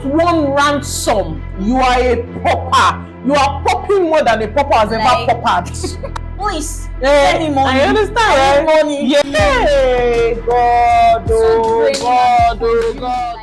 just one ransom, you are a pauper. You are popping more than a pauper has ever poppered. Please, send me money. I understand, right? Money. Yeah. Hey, God, oh, So God, oh, God.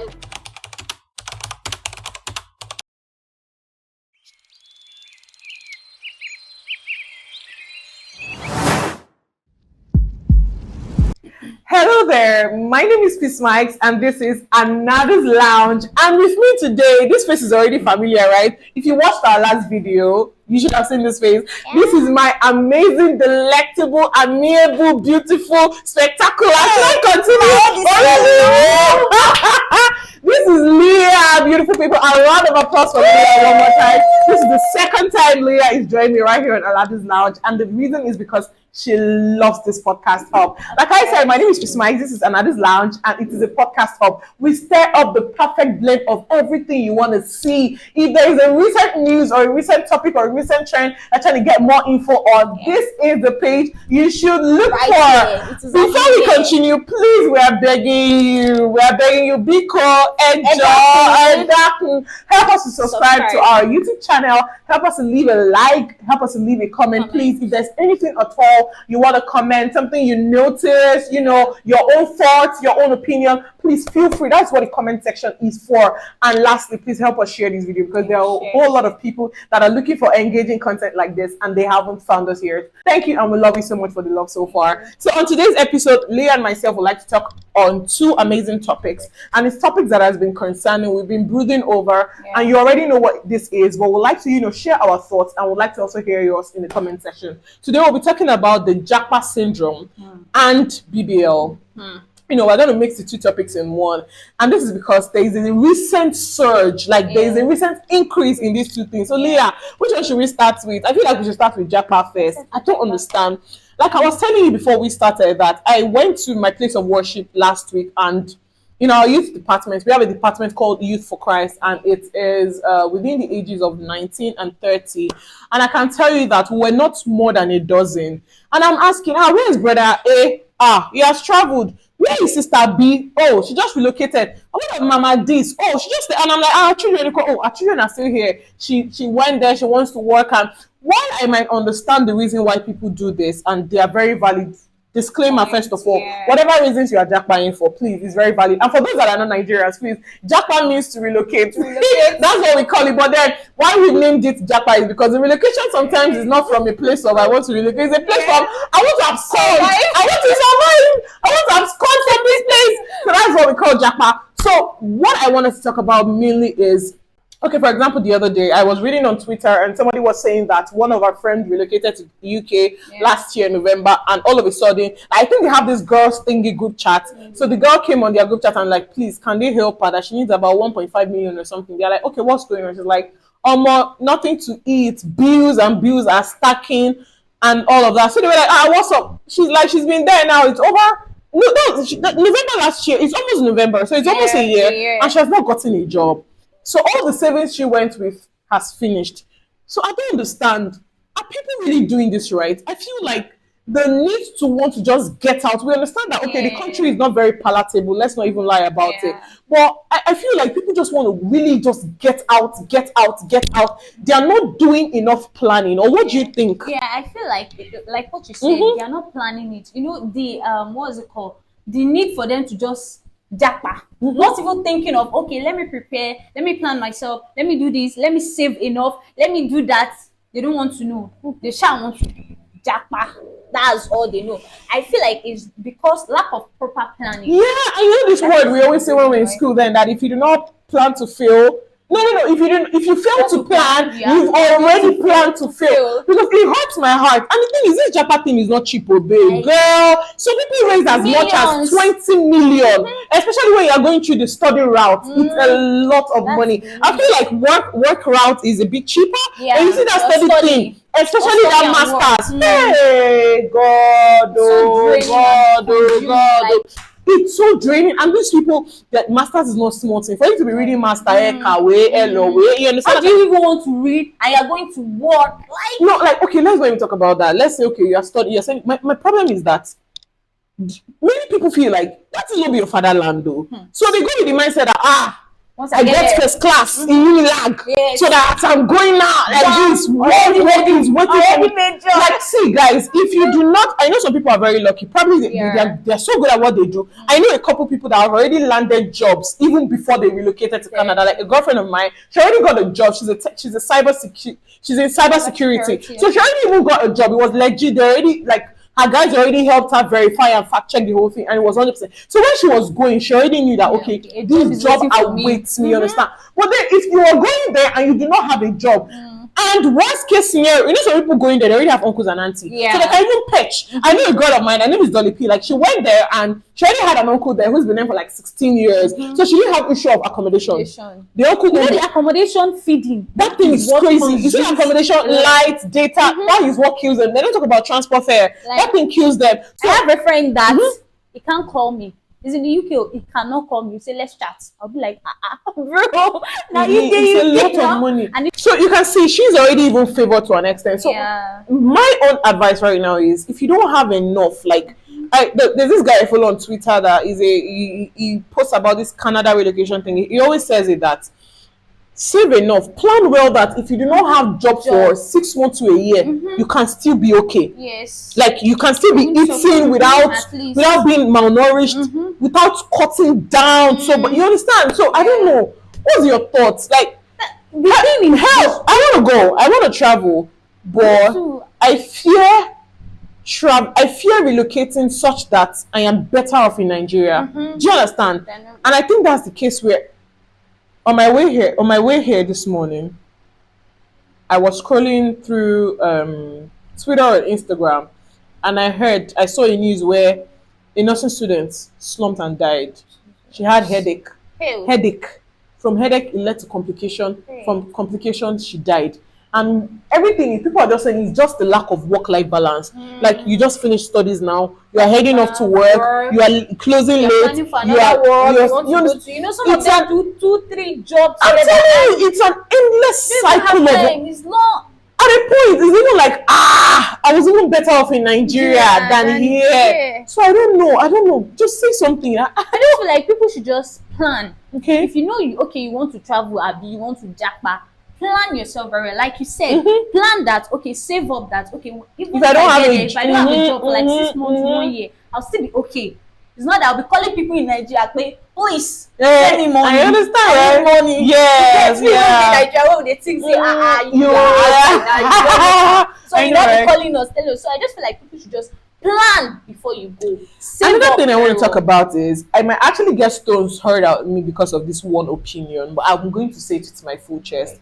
Hello there, my name is Peacemyks and this is Another's Lounge. And with me today, this face is already familiar, right? If you watched our last video, you should have seen this face. Yeah. This is my amazing, delectable, amiable, beautiful, spectacular. Should I continue? This is Leah, beautiful people. A round of applause for Leah one more time. This is the second time Leah is joining me right here on Aladdin's Lounge, and the reason is because she loves this podcast hub. Like I said, my name is Peacemyks. This is Another's Lounge, and it is a podcast hub. We stir up the perfect blend of everything you want to see. If there is a recent news or a recent topic or a recent trend you're trying to get more info on, this is the page you should look for. Before we continue, please, we are begging you. We are begging you, Biko, Ejo, help us to subscribe to our YouTube channel. Help us to leave a like. Help us to leave a comment, please. If there's anything at all you want to comment, something you notice, you know, your own thoughts, your own opinion, please feel free. That's what the comment section is for. And lastly, please help us share this video, because there are a whole lot of people that are looking for engaging content like this and they haven't found us here. Thank you, and we love you so much for the love so far. So on today's episode, Leah and myself would like to talk on two amazing topics, and it's topics that has been concerning, we've been brooding over, and you already know what this is, but we'd like to, you know, share our thoughts, and we'd like to also hear yours in the comment section. Today we'll be talking about the JAPA syndrome and BBL. You know, we're going to mix the two topics in one, and this is because there is a recent surge, like there is a recent increase in these two things. So Leah, which one should we start with? I feel like we should start with JAPA first. I don't understand. Like I was telling you before we started that I went to my place of worship last week, and in our youth department, we have a department called Youth for Christ, and it is within the ages of 19 and 30. And I can tell you that we're not more than a dozen. And I'm asking, where is brother A? He has traveled. Where is sister B? Oh, she just relocated. What about mama this? Oh, she just, and I'm like, our children, our children are still here. She went there, she wants to work. And while I might understand the reason why people do this, and they are very valid, disclaimer first of all, whatever reasons you are JAPAing for, please, is very valid. And for those that are not Nigerians, please, JAPA means to relocate. That's what we call it. But then why we named it JAPA is because the relocation sometimes is not from a place of I want to relocate. It's a place of I want to absorb. I want to survive. I want to abscond from this place. So that's what we call JAPA. So what I wanted to talk about mainly is, okay, for example, the other day I was reading on Twitter and somebody was saying that one of our friends relocated to the UK last year, November, and all of a sudden, I think they have this girls thingy group chat. So the girl came on their group chat and like, please, can they help her? That she needs about 1.5 million or something. They're like, okay, what's going on? She's like, nothing to eat, bills are stacking and all of that. So they were like, what's up? She's like, she's been there now, it's over. November last year, it's almost November, so it's almost a year, and she has not gotten a job. So all the savings she went with has finished. So I don't understand. Are people really doing this right? I feel like the need to want to just get out. We understand that, okay, the country is not very palatable. Let's not even lie about it. But I feel like people just want to really just get out. They are not doing enough planning. Or what do you think? Yeah, I feel like what you said, they are not planning it. You know, the, what is it called? The need for them to just JAPA, not even thinking of, okay, let me prepare, let me plan myself, let me do this, let me save enough, let me do that. They don't want to know. They shall want to JAPA. That's all they know. I feel like it's because lack of proper planning. Yeah, I know this word we always say when we're in school then, that if you do not plan to fail, No. If you fail to plan, you've already planned to fail. Because it hurts my heart. And the thing is, this JAPA thing is not cheap, babe. Girl, so people raise as much as 20 million, especially when you are going through the study route. It's a lot of money. I feel like work route is a bit cheaper. And you see that study thing, especially that masters. Hey, God, God. It's so draining, and these people, that masters is not small thing. For you to be reading master, you understand? How do you even want to read and you're going to work? Okay, let's not even talk about that. Let's say, okay, you're studying. You're saying my problem is that many people feel like that is not be your fatherland, though. So they go with the mindset that Once I get there. first class in Unilag, Yes. so that as I'm going out like this, world is waiting for me. made job. Like, see, guys, if you do not, I know some people are very lucky. Probably they're so good at what they do. I know a couple people that have already landed jobs even before they relocated to Canada. Like a girlfriend of mine, she already got a job. She's a she's in cyber security. So she already even got a job. It was legit. They already like. Her guys already helped her verify and fact check the whole thing, and it was 100%. So when she was going, she already knew that okay, this job awaits me. Understand? But then if you are going there and you do not have a job, and worst case scenario, you know, some people going there, they already have uncles and aunties, so they can even pitch. I know a girl of mine, her name is Dolly P. Like she went there and she already had an uncle there who's been there for like 16 years, so she didn't have issue of accommodation. The uncle, the accommodation feeding. That thing is crazy. You see, accommodation, light, data. That is what kills them. They don't talk about transport fare. That thing kills them. So I have a friend that he can't call me. He's in the UK. He cannot call me. You say let's chat. I'll be like, bro. Now it's a lot of money. So you can see she's already even favored to an extent. So my own advice right now is if you don't have enough, like there's this guy I follow on Twitter that is he posts about this Canada relocation thing. He always says it that save enough, plan well that if you do not have job for 6 months to a year, you can still be okay. Yes. Like you can still be eating without being malnourished, without cutting down. So, but you understand? So I don't know. What's your thoughts? Like the thing in health, I want to go. I want to travel, but I fear relocating such that I am better off in Nigeria. Do you understand? And I think that's the case where on my way here this morning, I was scrolling through Twitter and Instagram, and I saw a news where a nursing student slumped and died. She had headache. From headache it led to complication. From complications she died. And everything people are just saying is just the lack of work-life balance. Like you just finished studies now, you are heading off to work, you are closing late, you know some of them do 2-3 jobs. I'm telling you, it's an endless cycle of it's not. At a point, it's even like I was even better off in Nigeria than here. So I don't know. Just say something. I just feel like people should just plan. Okay. If you know you want to travel, you want to JAPA, plan yourself very well. Like you said, plan that, save up that, even if I don't have a job for like 6 months, 1 year, I'll still be okay. It's not that I'll be calling people in Nigeria, please send me money. I understand, right? Money. Yes, Nigeria, they think say, so you don't be calling us, tell us. So I just feel like people should just plan before you go. Another thing I want to talk about is I might actually get stones hurled at me because of this one opinion, but I'm going to say it to my full chest.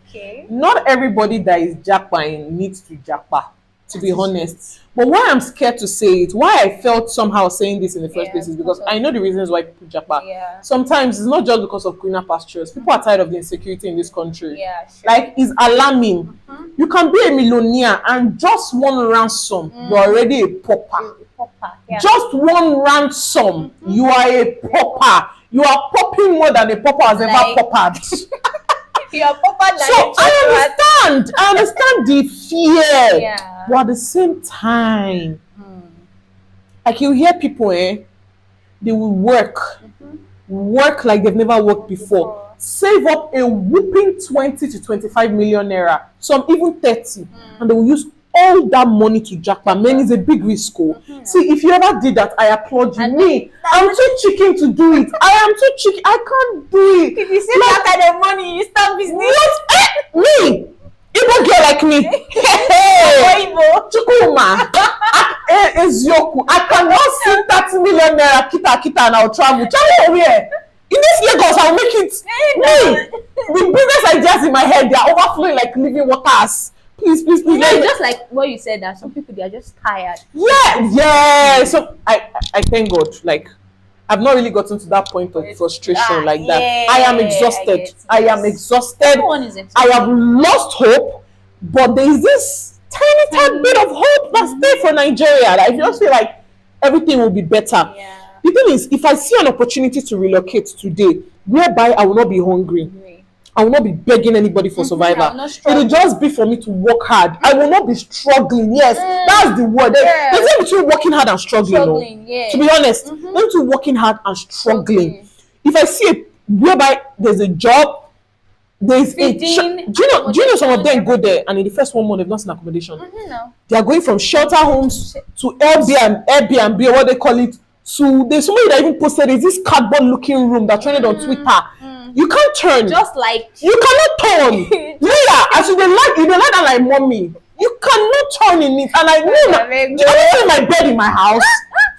Not everybody that is jackpine needs to jackpa, to be honest. But why I'm scared to say it, why I felt somehow saying this in the first place is because I know the reasons why people jackpa. Sometimes it's not just because of greener pastures. People are tired of the insecurity in this country. Like, it's alarming. You can be a millionaire and just one ransom, you're already a pauper. Just one ransom, you are a pauper. You are popping more than a pauper has ever poppered. You are pauper. So I understand the fear. But at the same time, like you hear people, they will work like they've never worked before. Save up a whooping 20 to 25 million naira, some even 30, and they will use all that money to jackpot. Man, it's a big risk. See, if you ever did that, I applaud you. Me, I'm too chicken to do it. I am too chicken. I can't do it. If you say that kind of money, you start business. What? Me? Igbo girl like me. Hey, Chukuma. Ezioku. I cannot see 30 million naira kita and I'll travel. Travel where? In this Lagos, I'll make it. Me. The biggest ideas in my head, they are overflowing like living waters. Please. You know, just like what you said, that some people, they are just tired. Yeah. So I thank God. Like, I've not really gotten to that point of frustration like that. I am exhausted. I am exhausted. Everyone is exhausted. I have lost hope, but there is this tiny bit of hope that stays for Nigeria. Like, I just feel like everything will be better. The thing is, if I see an opportunity to relocate today, whereby I will not be hungry, I will not be begging anybody for survival. It will just be for me to work hard. I will not be struggling. Yes, that's the word. There's a between working hard and struggling. To be honest, there's between working hard and struggling. If I see whereby there's a job, there's Feeding, do you know some of them accommodation, go there and in the first 1 month they've not seen accommodation. No. They are going from shelter homes to Airbnb or what they call it. So there's somebody that even posted is this cardboard looking room that trended on Twitter. You can't turn. Just like You cannot turn. Leah, as you dey like that like mommy. You cannot turn in it. And I know that. Very Do you understand my bed in my house?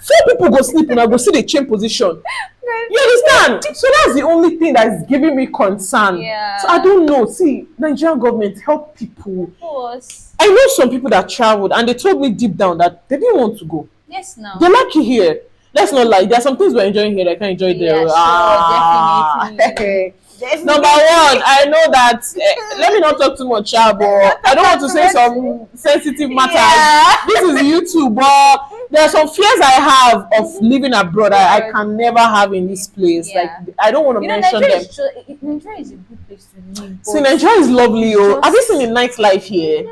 4 people go sleep and I go see the change position. You understand? So that's the only thing that is giving me concern. Yeah. So I don't know. See, Nigerian government help people. Of course. I know some people that traveled and they told me deep down that they didn't want to go. Yes, no. They like it here. Let's not lie. There are some things we're enjoying here that I can't enjoy there. Yeah, sure, definitely. Number one, I know that. Let me not talk too much, but I don't want to say some sensitive matters. Yeah. This is YouTube, but there are some fears I have of living abroad. I can never have in this place. Yeah. Like I don't want to mention Nigeria them. Nigeria is a good place to live. See, Nigeria is lovely. Oh, have you seen the nightlife here?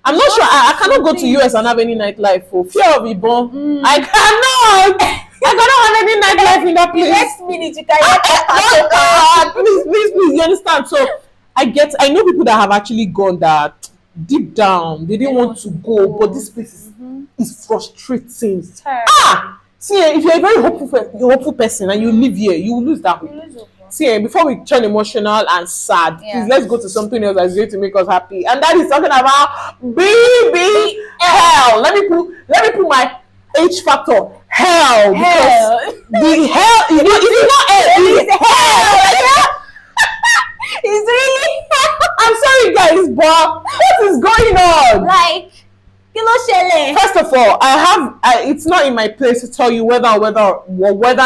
I'm not sure. I cannot go to US and have any nightlife for fear of Ibon. I cannot. I cannot have any nightlife in that place. Next minute you can please, you understand? So I know people that have actually gone that deep down they didn't want to go, but this place is frustrating. See, if you're a very hopeful person and you live here, you will lose that hope. See, before we turn emotional and sad, please let's go to something else that's going to make us happy, and that is talking about BBL. Let me put my H factor hell because the hell it's not it's hell. It's really hell. I'm sorry guys, but what is going on? Like, first of all, it's not in my place to tell you whether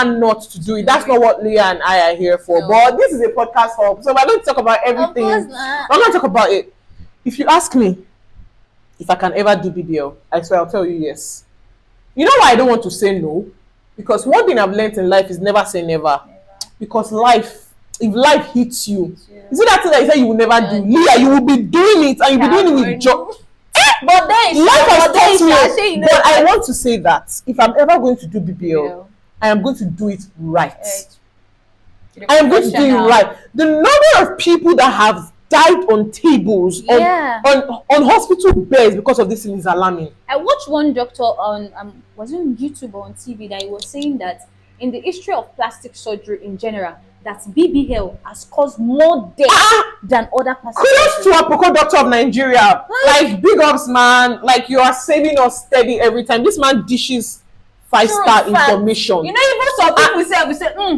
not to do it. That's not what Leah and I are here for. No. But this is a podcast for, so we're going to talk about everything. I'm going to talk about it. If you ask me if I can ever do BBL, I swear I'll tell you yes. You know why I don't want to say no? Because one thing I've learned in life is never say never. Because if life hits you, is it that thing that you say you will never do? Leah, you will be doing it and you'll be doing it with joy. But then life has taught me. But I want to say that if I'm ever going to do BBL, I am going to do it right. I am going to do it right. The number of people that have died on tables, on hospital beds because of this thing is alarming. I watched one doctor on was it on YouTube or on TV that he was saying that in the history of plastic surgery in general, that BBL has caused more death than other plastic kudos to Apoko doctor of Nigeria. Like big ups, man. Like you are saving us steady every time. This man dishes 5-star information. You know, even some people say,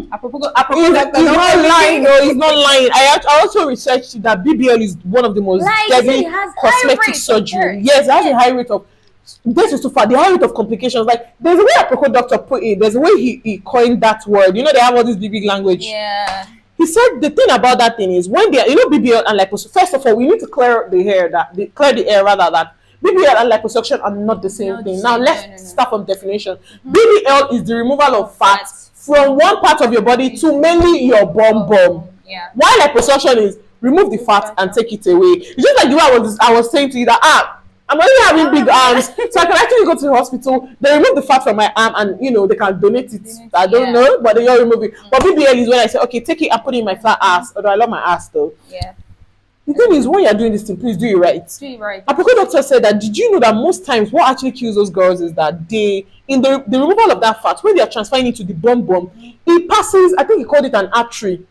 Apoko doctor. He's not lying, no, he's not lying. I also researched that BBL is one of the most deadly cosmetic surgery. Yes, it has a high rate of. This is too far. The high rate of complications. Like there's a way Apoko doctor put it. There's a way he coined that word. You know, they have all this big language. Yeah. He said the thing about that thing is when they, BBL and liposuction. First of all, we need to clear the air that BBL and liposuction are not the same thing. Now let's start from definition. BBL is the removal of fat from one part of your body to mainly your bum. Yeah. While liposuction is remove the fat and take it away. It's just like the way I was saying to you that I'm only having big arms, so I can actually go to the hospital. They remove the fat from my arm, and they can donate it. I don't know, but they all remove it. But BBL is when I say, okay, take it and put it in my flat ass. Although I love my ass though. Yeah. The thing is, when you're doing this thing, please do it right. Do it right. Apoko doctor said that. Did you know that most times what actually kills those girls is that in the removal of that fat, when they are transferring it to the bum, it passes. I think he called it an artery.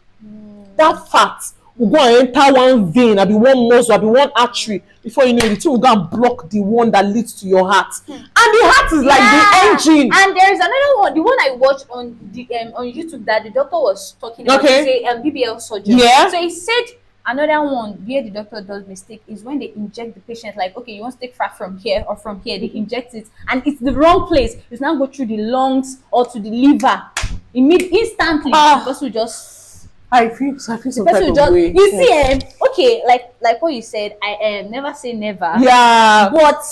That fat will go and enter one vein, and be one muscle, and be one artery. Before you know it, the two will go and block the one that leads to your heart. And the heart is like the engine. And there's another one, the one I watched on YouTube that the doctor was talking about, say BBL surgery. Yeah. So he said another one where the doctor does mistake is when they inject the patient, like, okay, you want to take fat from here or from here, they inject it, and it's the wrong place. It's now go through the lungs or to the liver. Instantly, the person just. I feel some type of way. You see, okay, like what you said, I never say never. Yeah. But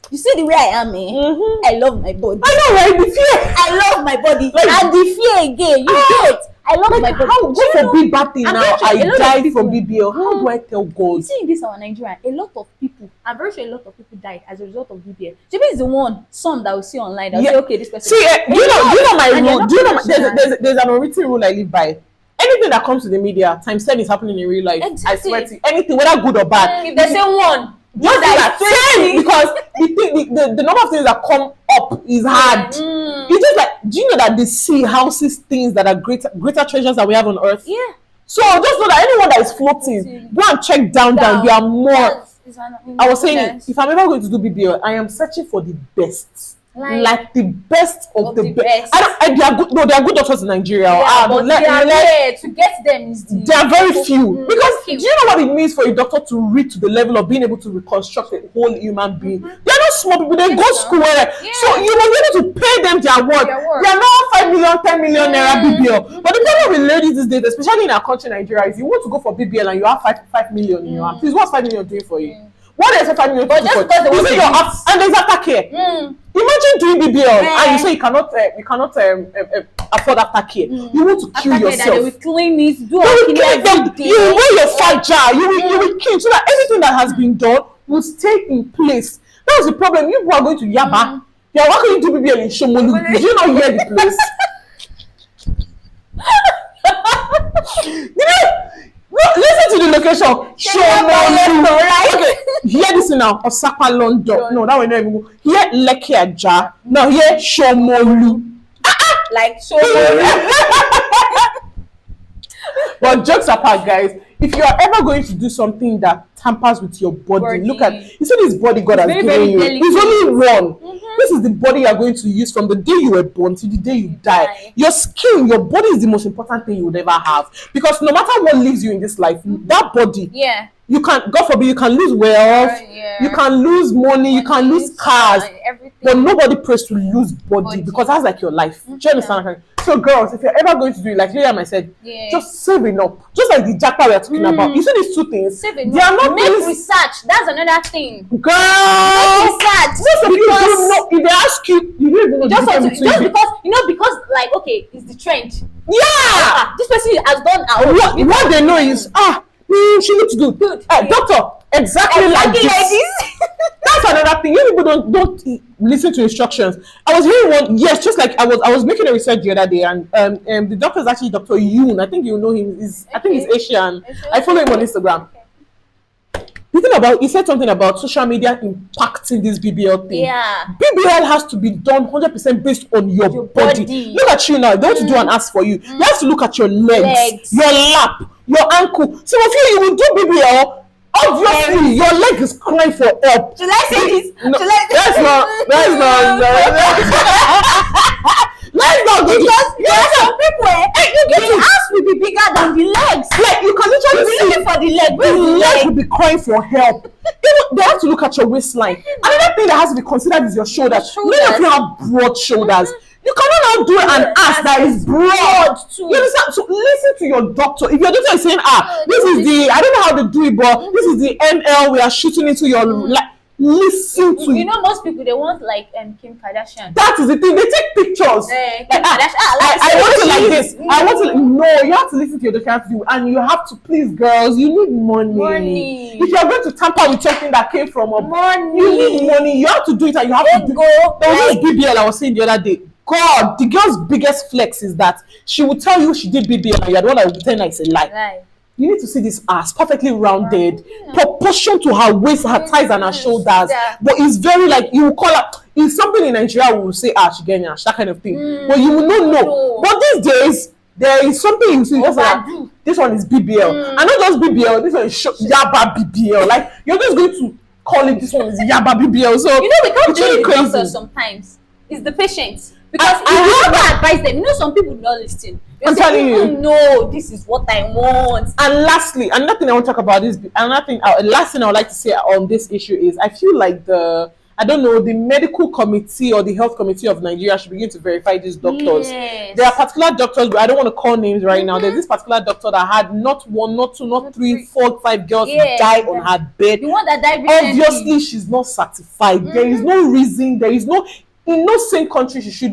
you see the way I am, I love my body. I know, right? The fear. I love my body. And the fear again, you get. I love my body. How go for big bad thing now? I died from BBL. How do I tell God? You see, in this our Nigeria, a lot of people, I'm very sure a lot of people died as a result of BBL. Maybe it's the one, some that will see online that will say, okay, this person. See, you know my rule. Do you know there's an unwritten rule I live by. anything that comes to the media, times 10 is happening in real life. Exactly. I swear to you, anything, whether good or bad. If they say one, Just that 10, because the number of things that come up is hard. It's just like, do you know that the sea houses things that are greater treasures that we have on earth? Yeah. So just know that anyone that is floating, go and check down. There are more. I was saying, if I'm ever going to do BBL, I am searching for the best. Like the best of the best. They are good. No, they are good doctors in Nigeria. Yeah, but they are rare. To get them is they are very few. Because do you know what it means for a doctor to reach to the level of being able to reconstruct a whole human being? They are not small people. They go school. So you will be able to pay them their work. They are not 5 million, 10 million naira BBL. But the problem with ladies these days, especially in our country, Nigeria, is you want to go for BBL and you have 5 million in your hand. Please, what's 5 million doing for you? What is 5 million? But just because they want to and there's aftercare. Imagine doing BBL and you say you cannot afford aftercare. You want to kill yourself. They will clean it, you will wear your fat jar. You will clean so that everything that has been done will stay in place. That was the problem. You are going to Yaba. Yeah, why can't you do BBL in Shomolu? Did you not hear the place? Listen to the location. Shomolu, right? Okay, hear this now. Osaka, London. No, that way not even go. Here Lekki Aja. Now here Shomolu. Like Shomolu. But jokes apart, guys, if you are ever going to do something that tampers with your body, look at, you see this body God has given you. It's only one. This is the body you are going to use from the day you were born to the day you die. Your skin, your body is the most important thing you would ever have. Because no matter what leaves you in this life, that body, you can, God forbid, you can lose wealth, you can lose money, you can lose cars, but nobody prays to lose body because that's like your life. Do you understand? So girls, if you're ever going to do it, like Liam I said, just saving up. Just like the JAPA we are talking about. You see these two things? They are not research. That's another thing. Girl! Make research. Most of you don't know. If they ask you, you don't even know just because like, okay, it's the trend. This person has done what they know is, she looks good. Doctor, exactly like this. That's another thing. You people don't listen to instructions. I was hearing one, just like I was making a research the other day, and the doctor is actually Dr. Yoon. I think you know him. I think he's Asian. I follow him on Instagram. The thing about, he said something about social media impacting this BBL thing. BBL has to be done 100% based on your body. Look at you now. They want to do an ask for you. You have to look at your legs, your lap, your ankle. So if you will do BBL, obviously your leg is crying for help. Should I say this? No, that's not. Let's not do because there are some people the ass will be bigger than the legs. Like you can literally be looking for the leg. The leg will be crying for help. They have to look at your waistline. Another thing that has to be considered is your shoulders. Many of you have broad shoulders. You cannot now do an ass that is broad. You understand? So listen to your doctor. If your doctor is saying, this is the, I don't know how to do it, but this is the ML we are shooting into your listen to. You know, most people they want like Kim Kardashian. That is the thing. They take pictures. Kim Kardashian. I want to like this. I want to. No, you have to listen to your doctor, and you have to, please, girls. You need money. If you are going to tamper with something that came from money, you need money. You have to do it, and you have to go. There was this BBL I was saying the other day. God, the girl's biggest flex is that she will tell you she did BBL, and you're the one that will pretend like it's a lie. You need to see this ass, perfectly rounded, proportion to her waist, her thighs, and her shoulders. But it's very like, you will call her, it's something in Nigeria we will say, she get that kind of thing. But you will not know. But these days, there is something you see, like, this one is BBL. And not just BBL, this one is Yaba BBL. Like, you're just going to call it, this one is Yaba BBL. So, you know, we can't blame the doctor sometimes. It's the patient. Because I have to advise them. You know, some people don't listen. I'm telling you. No, this is what I want. And lastly, another thing I want to talk about is, last thing I would like to say on this issue is, I feel like the medical committee or the health committee of Nigeria should begin to verify these doctors. There are particular doctors, but I don't want to call names right now. There's this particular doctor that had not one, not two, not three, 4, 5 girls die on her bed. The one that died recently. Obviously, she's not certified. There is no reason. There is no. In no same country should she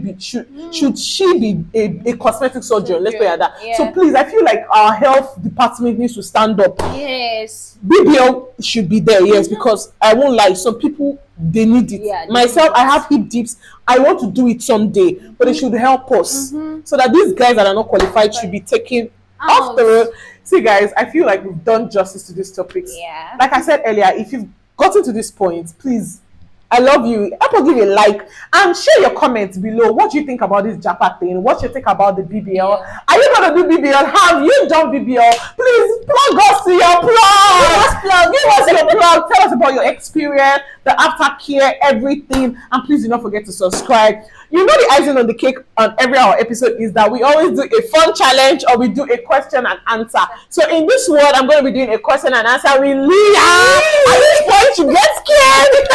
be a cosmetic surgeon. Let's put it like that. So please, I feel like our health department needs to stand up. BBL should be there, because I won't lie, some people they need it. Myself, I have hip dips. I want to do it someday, but it should help us so that these guys that are not qualified should be taken Off the road. See, guys, I feel like we've done justice to these topics. Yeah. Like I said earlier, if you've gotten to this point, please, I love you. Help us give a like and share your comments below. What do you think about this JAPA thing? What do you think about the BBL? Yeah. Are you gonna do BBL? Have you done BBL? Please plug us to your plug. Give us your plug. Tell us about your experience, the aftercare, everything. And please do not forget to subscribe. You know, the icing on the cake on every our episode is that we always do a fun challenge or we do a question and answer. So in this one, I'm going to be doing a question and answer with Leah. At this point, you get scared.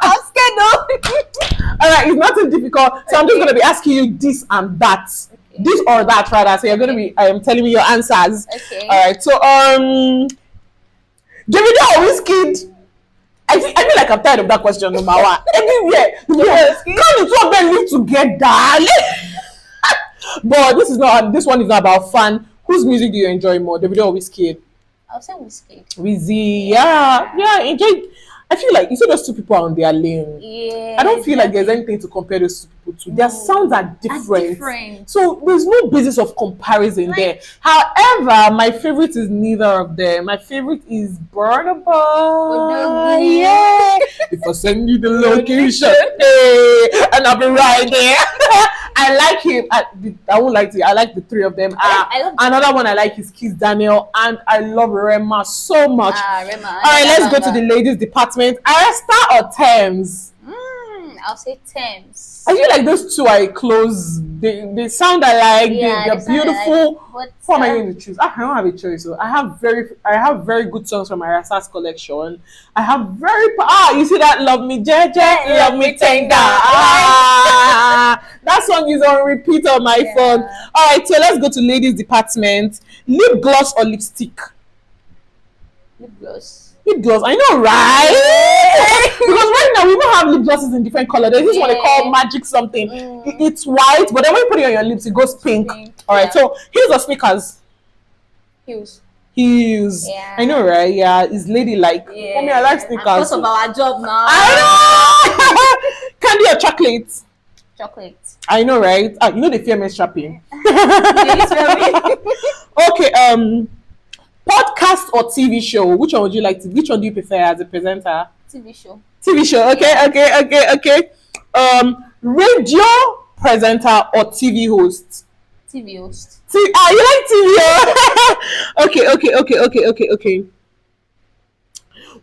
I'm scared though. All right, it's not too difficult. So I'm just going to be asking you this and that. Okay. This or that, rather. So you're going to be telling me your answers. Okay. All right. So, Davido or Wizkid? I feel like I'm tired of that question, no matter what. Everywhere. Yes. Can the two of them live together? But this one is not about fun. Whose music do you enjoy more, Davido or Wizkid? I'll say Wizkid. Wizzy, yeah, enjoy. I feel like you see those two people are on their lane. Yeah. I don't feel like there's anything to compare those two people to. Their sounds are different. So there's no basis of comparison there. However, my favorite is neither of them. My favorite is Burna Boy. Yeah. If I send you the location, hey, and I'll be right there. I like him. I won't like to. I like the three of them. Another one I like is Kiss Daniel, and I love Rema so much. Rema. All right, let's go to the ladies' department. Aresta or Thames? I'll say Thames. I feel like those two are close. They sound alike. Yeah, they're beautiful. Alike. What am I going to choose? I don't have a choice. So I have very good songs from Aresta's collection. I have you see that Love Me Jeje, Love Me Tender. That song is on repeat on my phone. All right, so let's go to ladies' department. Lip gloss or lipstick? Lip gloss. Lip gloss, I know, right? Because right now we even have lip glosses in different colors. There's this one they call magic something. It's white, but then when you put it on your lips, it goes pink. All right, so heels or sneakers? Heels. Yeah. I know, right? Yeah, it's ladylike. Yeah. I mean, I like sneakers. Because of our job now. I know. Candy or chocolate? Chocolate. I know, right? You know the fear men shopping. Okay. Podcast or TV show? Which one would you like to? Which one do you prefer as a presenter? TV show. TV show. Okay. Radio presenter or TV host? TV host. You like TV? Okay.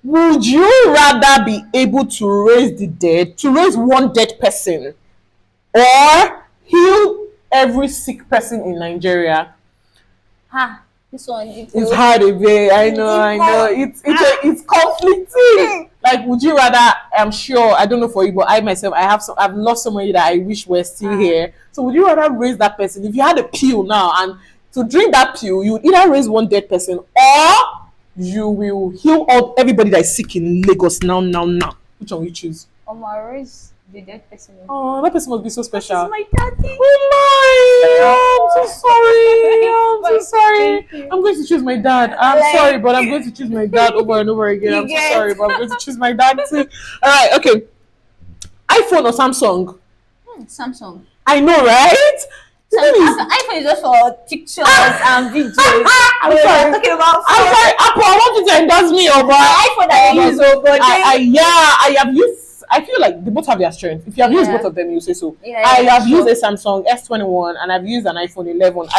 Would you rather be able to raise one dead person, or heal every sick person in Nigeria? This one it's hard a bit. I know. It's conflicting. Like, would you rather? I'm sure. I don't know for you, but I myself, I've lost somebody that I wish were still here. So, would you rather raise that person? If you had a pill now, and to drink that pill, you would either raise one dead person, or you will heal everybody that is sick in Lagos now. Which one will you choose? Raise the dead person. Oh, that person must be so special. This is my daddy. Oh my! I'm so sorry. I'm going to choose my dad. I'm sorry, but I'm going to choose my dad over and over again. I'm so sorry, but I'm going to choose my dad too. All right, okay. iPhone or Samsung? Samsung. I know, right? iPhone is just for pictures and videos. I'm sorry. Talking about I'm sorry, Apple. I want you to endorse me, but iPhone that I use, but I have used. I feel like they both have their strengths. If you have used both of them, you say so. I have used a Samsung S21 and I've used an iPhone 11.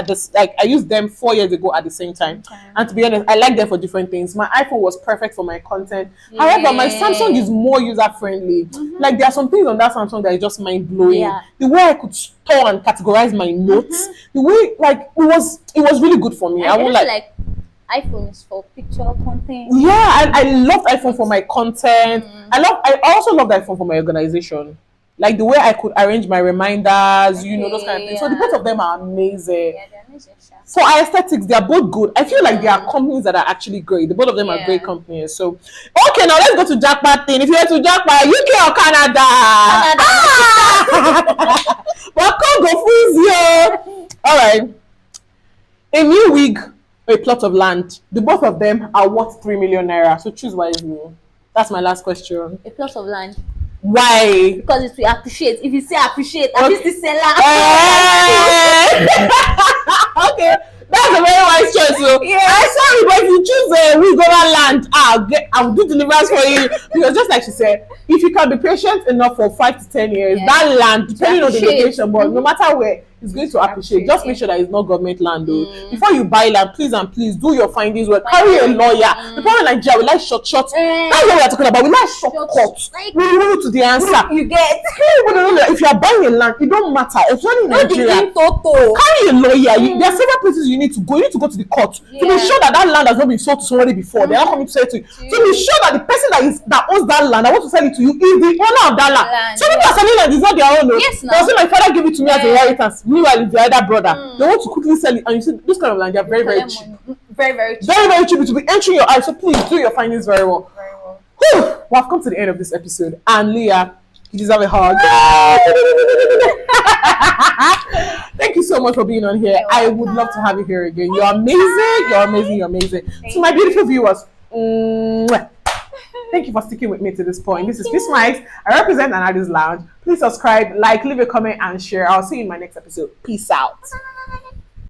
I used them 4 years ago at the same time. And to be honest, I like them for different things. My iPhone was perfect for my content. However, my Samsung is more user friendly. Like, there are some things on that Samsung that is just mind blowing. The way I could store and categorize my notes, the way it was really good for me. I won't like iPhone is for picture content. Yeah, and I loved iPhone for my content. I also loved iPhone for my organization. Like the way I could arrange my reminders, those kind of things. So the both of them are amazing. Yeah, they're amazing. For our aesthetics, they are both good. I feel like there are companies that are actually great. The both of them are great companies. So, okay, now let's go to JAPA thing. If you were to JAPA, UK or Canada? But Congo freeze you. All right. A new wig, a plot of land. The both of them are worth 3 million naira. So choose wisely. That's my last question. A plot of land. Why? Because it will appreciate. If you say appreciate, at least the seller. Okay, That's a very wise choice. So I'm sorry, but if you choose we go to land, I'll do deliverance for you. Because just like she said, if you can be patient enough for 5 to 10 years, that land, depending on the location, but no matter where, it's going to appreciate. Just make sure that it's not government land though. Before you buy land, please and please do your findings well. Carry a lawyer. The problem in Nigeria, we like short. That's what we are talking about. We like shortcuts. We move to the answer. You get. If you are buying a land, it don't matter. Especially in Nigeria, carry a lawyer. There are several places you need to go. You need to go to the court to be sure that that land has not been sold to somebody before. They're not coming to sell it to you. To be sure that the person that owns that land, that wants to sell it to you, is the owner of that land. So people are selling land, it's not their own. Yes, now. My father gave it to me as a inheritance. Meanwhile, it's the other brother. They want to quickly sell it, and you see this kind of land, they're very, very cheap. Very cheap. Very, very cheap. It will be entering your eyes. So please do your findings very well. Whew. We have come to the end of this episode, and Leah, you deserve a hug. Thank you so much for being on here. I would love to have you here again. You're amazing. You're amazing. You're amazing. To my beautiful viewers, thank you for sticking with me to this point. This is Peacemyks. I represent Anadi's Lounge. Please subscribe, like, leave a comment, and share. I'll see you in my next episode. Peace out.